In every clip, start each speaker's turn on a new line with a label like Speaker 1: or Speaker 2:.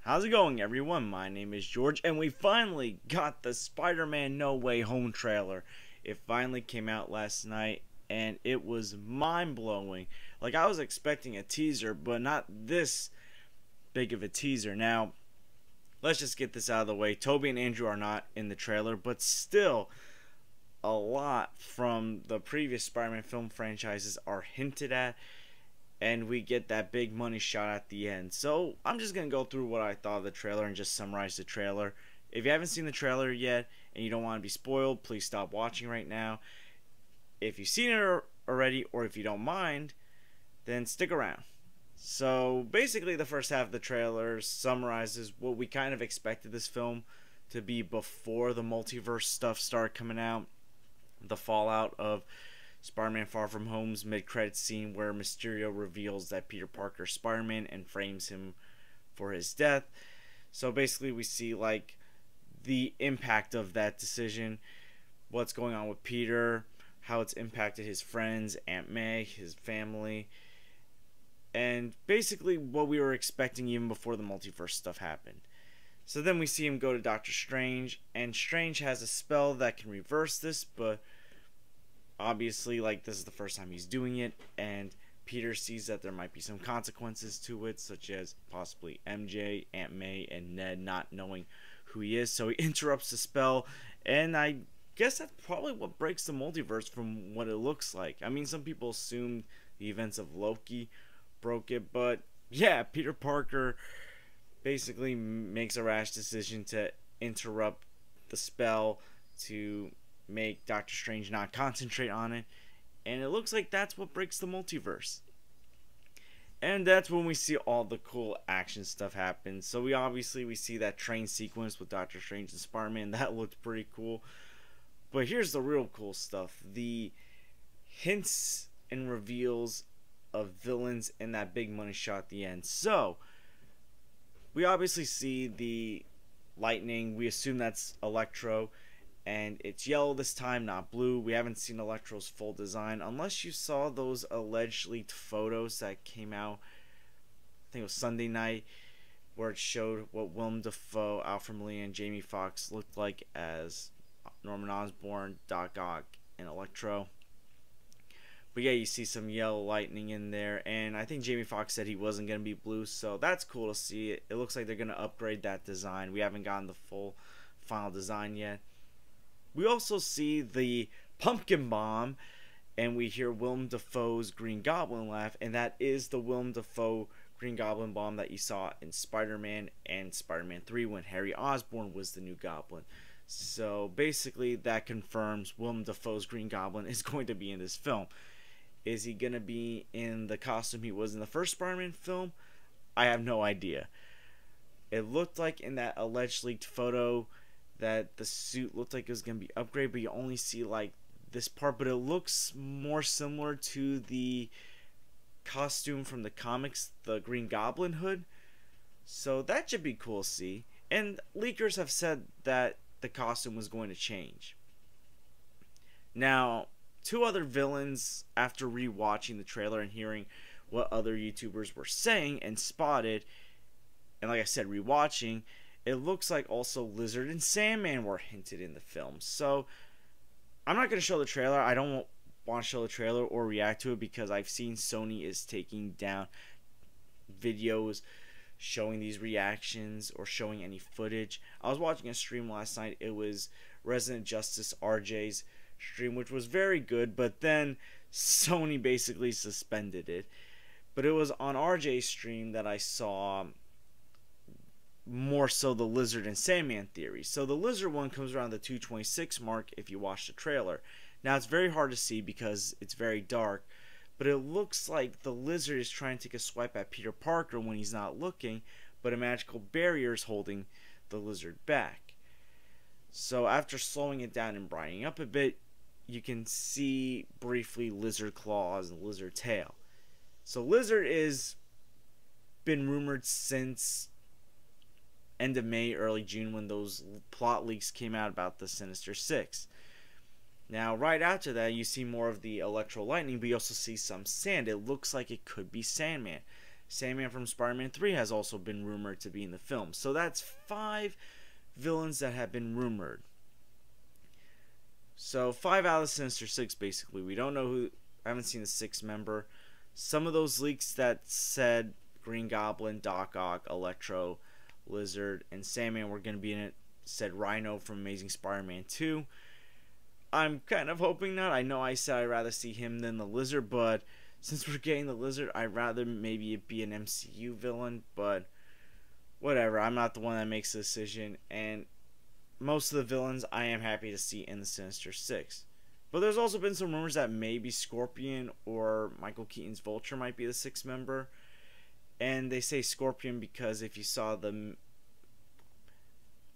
Speaker 1: How's it going, everyone? My name is George, and we finally got the Spider-Man No Way Home trailer. It finally came out last night, and it was mind-blowing. Like, I was expecting a teaser, but not this big of a teaser. Now, let's just get this out of the way. Tobey and Andrew are not in the trailer, but still, a lot from the previous Spider-Man film franchises are hinted at, and we get that big money shot at the end. So I'm just going to go through what I thought of the trailer and just summarize the trailer. If you haven't seen the trailer yet and you don't want to be spoiled, please stop watching right now. If you've seen it already, or if you don't mind, then stick around. So basically the first half of the trailer summarizes what we kind of expected this film to be before the multiverse stuff started coming out. The fallout of Spider-Man Far From Home's mid-credits scene where Mysterio reveals that Peter Parker is Spider-Man and frames him for his death. So basically we see like the impact of that decision, what's going on with Peter, how it's impacted his friends, Aunt May, his family, and basically what we were expecting even before the multiverse stuff happened. So then we see him go to Doctor Strange, and Strange has a spell that can reverse this, but obviously, like, this is the first time he's doing it, and Peter sees that there might be some consequences to it, such as possibly MJ, Aunt May, and Ned not knowing who he is. So he interrupts the spell, and I guess that's probably what breaks the multiverse from what it looks like. I mean, some people assumed the events of Loki broke it, but yeah, Peter Parker basically makes a rash decision to interrupt the spell to make Doctor Strange not concentrate on it, and it looks like that's what breaks the multiverse. And that's when we see all the cool action stuff happen. So we see that train sequence with Doctor Strange and Spider-Man. That looked pretty cool. But here's the real cool stuff: the hints and reveals of villains in that big money shot at the end. So we obviously see the lightning. We assume that's Electro, and it's yellow this time, not blue. We haven't seen Electro's full design, unless you saw those alleged leaked photos that came out, I think it was Sunday night, where it showed what Willem Dafoe, Alfred Molina, and Jamie Foxx looked like as Norman Osborn, Doc Ock, and Electro. But yeah, you see some yellow lightning in there, and I think Jamie Foxx said he wasn't going to be blue, so that's cool to see. It looks like they're going to upgrade that design. We haven't gotten the full final design yet. We also see the pumpkin bomb, and we hear Willem Dafoe's Green Goblin laugh, and that is the Willem Dafoe Green Goblin bomb that you saw in Spider-Man and Spider-Man 3 when Harry Osborn was the new Goblin. So basically that confirms Willem Dafoe's Green Goblin is going to be in this film. Is he going to be in the costume he was in the first Spider-Man film? I have no idea. It looked like in that alleged leaked photo that the suit looked like it was going to be upgraded, but you only see like this part, but it looks more similar to the costume from the comics, the Green Goblin hood. So that should be cool to see. And leakers have said that the costume was going to change. Now, two other villains, after rewatching the trailer and hearing what other YouTubers were saying and spotted, and like I said, rewatching, it looks like also Lizard and Sandman were hinted in the film. So I'm not going to show the trailer. I don't want to show the trailer or react to it because I've seen Sony is taking down videos showing these reactions or showing any footage. I was watching a stream last night. It was Resident Justice RJ's stream, which was very good, but then Sony basically suspended it. But it was on RJ's stream that I saw more so the Lizard and Sandman theory. So the Lizard one comes around the 226 mark if you watch the trailer. Now it's very hard to see because it's very dark, but it looks like the Lizard is trying to take a swipe at Peter Parker when he's not looking, but a magical barrier is holding the Lizard back. So after slowing it down and brightening up a bit, you can see briefly Lizard claws and Lizard tail. So Lizard is been rumored since end of May, early June, when those plot leaks came out about the Sinister Six. Now, right after that, you see more of the Electro Lightning, but you also see some sand. It looks like it could be Sandman. Sandman from Spider-Man 3 has also been rumored to be in the film. So that's 5 villains that have been rumored. So 5 out of the Sinister Six, basically. We don't know who. I haven't seen the 6th member. Some of those leaks that said Green Goblin, Doc Ock, Electro, Lizard, and Sandman were going to be in it said Rhino from Amazing Spider-Man 2. I'm kind of hoping not. I know I said I'd rather see him than the Lizard, but since we're getting the Lizard, I'd rather maybe it be an MCU villain, but whatever. I'm not the one that makes the decision, and most of the villains I am happy to see in the Sinister Six. But there's also been some rumors that maybe Scorpion or Michael Keaton's Vulture might be the 6th member. And they say Scorpion because if you saw the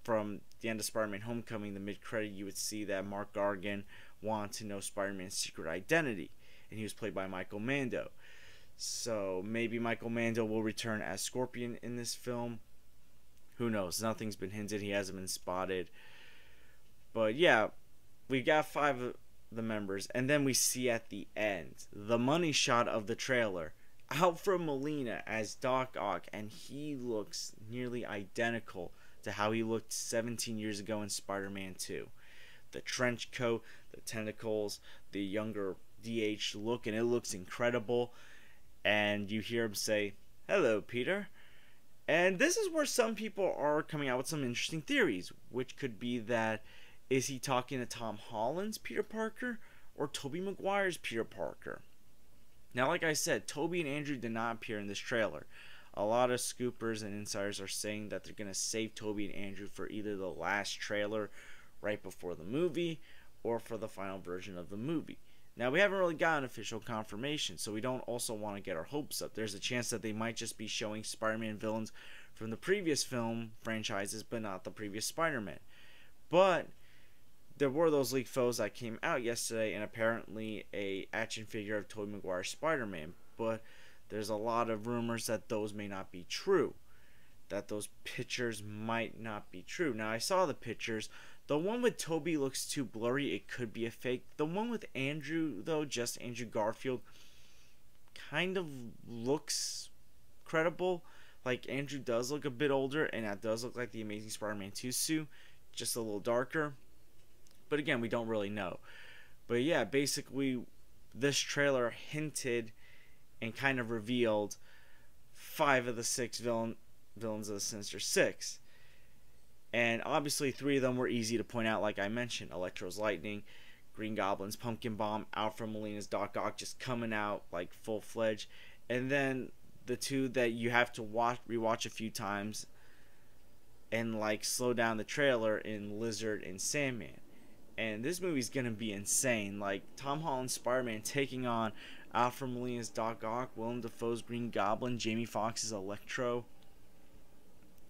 Speaker 1: from the end of Spider-Man Homecoming, the mid-credit, you would see that Mark Gargan wanted to know Spider-Man's secret identity. And he was played by Michael Mando. So maybe Michael Mando will return as Scorpion in this film. Who knows? Nothing's been hinted. He hasn't been spotted. But yeah, we got 5 of the members. And then we see at the end, the money shot of the trailer, Alfred Molina as Doc Ock. And he looks nearly identical to how he looked 17 years ago in Spider-Man 2. The trench coat, the tentacles, the younger DH look, and it looks incredible. And you hear him say, "Hello, Peter." And this is where some people are coming out with some interesting theories, which could be that, is he talking to Tom Holland's Peter Parker or Tobey Maguire's Peter Parker? Now, like I said, Tobey and Andrew did not appear in this trailer. A lot of scoopers and insiders are saying that they're going to save Tobey and Andrew for either the last trailer right before the movie or for the final version of the movie. Now, we haven't really gotten official confirmation, so we don't also want to get our hopes up. There's a chance that they might just be showing Spider-Man villains from the previous film franchises, but not the previous Spider-Man. But there were those leaked photos that came out yesterday, and apparently a action figure of Tobey Maguire's Spider-Man. But there's a lot of rumors that those may not be true, that those pictures might not be true. Now, I saw the pictures. The one with Tobey looks too blurry. It could be a fake. The one with Andrew, though, just Andrew Garfield, kind of looks credible. Like, Andrew does look a bit older, and that does look like the Amazing Spider-Man 2 suit, just a little darker. But again, we don't really know. But yeah, basically, this trailer hinted and kind of revealed 5 of the 6 villains of the Sinister Six. And obviously 3 of them were easy to point out, like I mentioned. Electro's Lightning, Green Goblin's Pumpkin Bomb, Alfred Molina's Doc Ock just coming out like full-fledged. And then the 2 that you have to rewatch a few times and like slow down the trailer in Lizard and Sandman. And this movie's gonna be insane. Like Tom Holland's Spider-Man taking on Alfred Molina's Doc Ock, Willem Dafoe's Green Goblin, Jamie Foxx's Electro.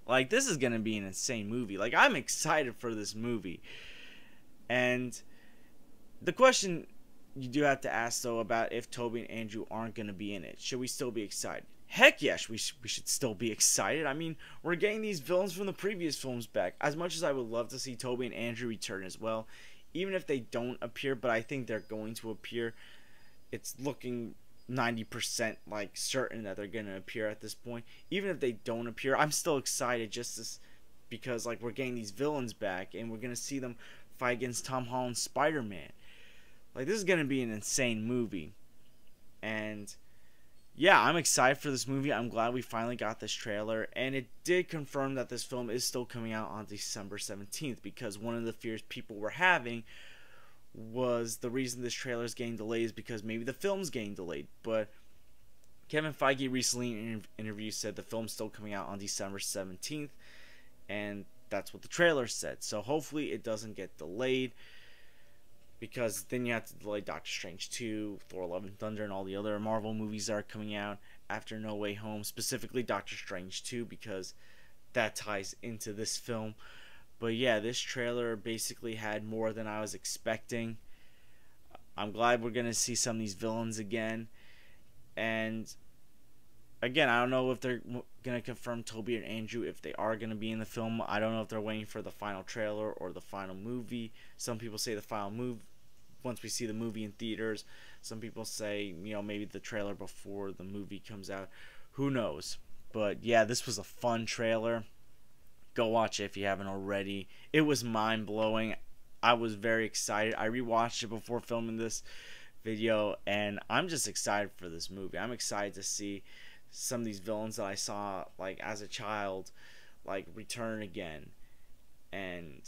Speaker 1: Like, this is going to be an insane movie. Like, I'm excited for this movie. And the question you do have to ask, though, about if Tobey and Andrew aren't going to be in it. Should we still be excited? Heck yes, we should still be excited. I mean, we're getting these villains from the previous films back. As much as I would love to see Tobey and Andrew return as well, even if they don't appear, but I think they're going to appear, it's looking 90% like certain that they're gonna appear at this point. Even if they don't appear, I'm still excited because like we're getting these villains back and we're gonna see them fight against Tom Holland's Spider-Man. Like, this is gonna be an insane movie. And yeah, I'm excited for this movie. I'm glad we finally got this trailer, and it did confirm that this film is still coming out on December 17th, because one of the fears people were having was the reason this trailer is getting delayed is because maybe the film's getting delayed. But Kevin Feige recently in an interview said the film's still coming out on December 17th, and that's what the trailer said. So hopefully it doesn't get delayed, because then you have to delay Doctor Strange 2, Thor: Love and Thunder, and all the other Marvel movies that are coming out after No Way Home, specifically Doctor Strange 2, because that ties into this film. But yeah, this trailer basically had more than I was expecting. I'm glad we're going to see some of these villains again. And again, I don't know if they're going to confirm Tobey and Andrew if they are going to be in the film. I don't know if they're waiting for the final trailer or the final movie. Some people say the final movie once we see the movie in theaters. Some people say, maybe the trailer before the movie comes out. Who knows? But yeah, this was a fun trailer. Go watch it if you haven't already. It was mind blowing. I was very excited. I rewatched it before filming this video, and I'm just excited for this movie. I'm excited to see some of these villains that I saw like as a child like return again. And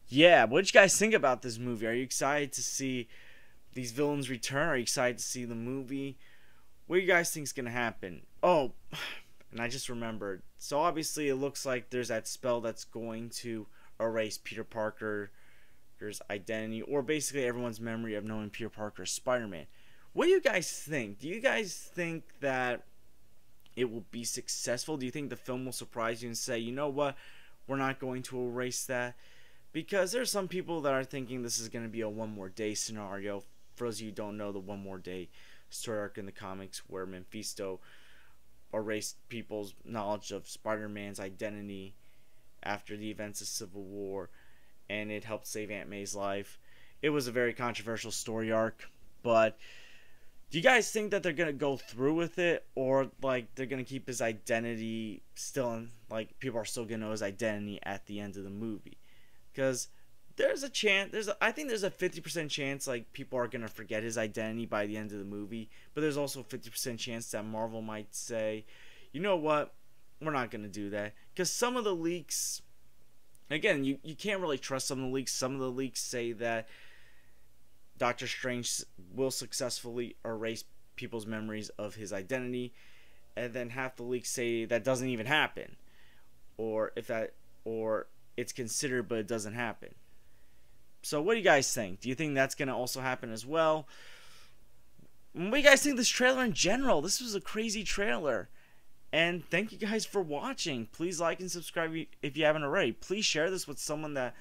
Speaker 1: yeah, what did you guys think about this movie? Are you excited to see these villains return? Are you excited to see the movie? What do you guys think is gonna happen? Oh, and I just remembered. So obviously it looks like there's that spell that's going to erase Peter Parker's identity, or basically everyone's memory of knowing Peter Parker as Spider-Man. What do you guys think? Do you guys think that it will be successful? Do you think the film will surprise you and say, you know what, we're not going to erase that? Because there's some people that are thinking this is going to be a One More Day scenario. For those of you who don't know, the One More Day story arc in the comics where Mephisto erased people's knowledge of Spider-Man's identity after the events of Civil War, and it helped save Aunt May's life. It was a very controversial story arc, but do you guys think that they're gonna go through with it, or like they're gonna keep his identity still in, like people are still gonna know his identity at the end of the movie? Because there's a chance, I think there's a 50% chance like people are gonna forget his identity by the end of the movie, but there's also a 50% chance that Marvel might say, you know what, we're not gonna do that. Because some of the leaks, again, you can't really trust some of the leaks. Some of the leaks say that Doctor Strange will successfully erase people's memories of his identity, and then half the leaks say that doesn't even happen, or it's considered but it doesn't happen. So what do you guys think? Do you think that's going to also happen as well? What do you guys think of this trailer in general? This was a crazy trailer. And thank you guys for watching. Please like and subscribe if you haven't already. Please share this with someone that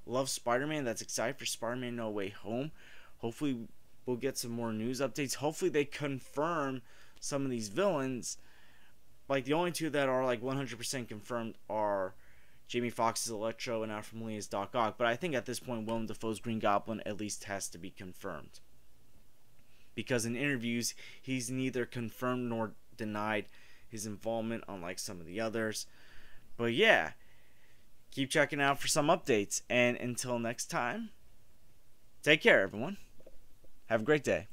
Speaker 1: loves Spider-Man, that's excited for Spider-Man No Way Home. Hopefully we'll get some more news updates. Hopefully they confirm some of these villains. Like the only two that are like 100% confirmed are Jamie Foxx's Electro and Alfred Molina's Doc Ock. But I think at this point Willem Dafoe's Green Goblin at least has to be confirmed. Because in interviews he's neither confirmed nor denied his involvement, unlike some of the others. But yeah, keep checking out for some updates. And until next time, take care everyone. Have a great day.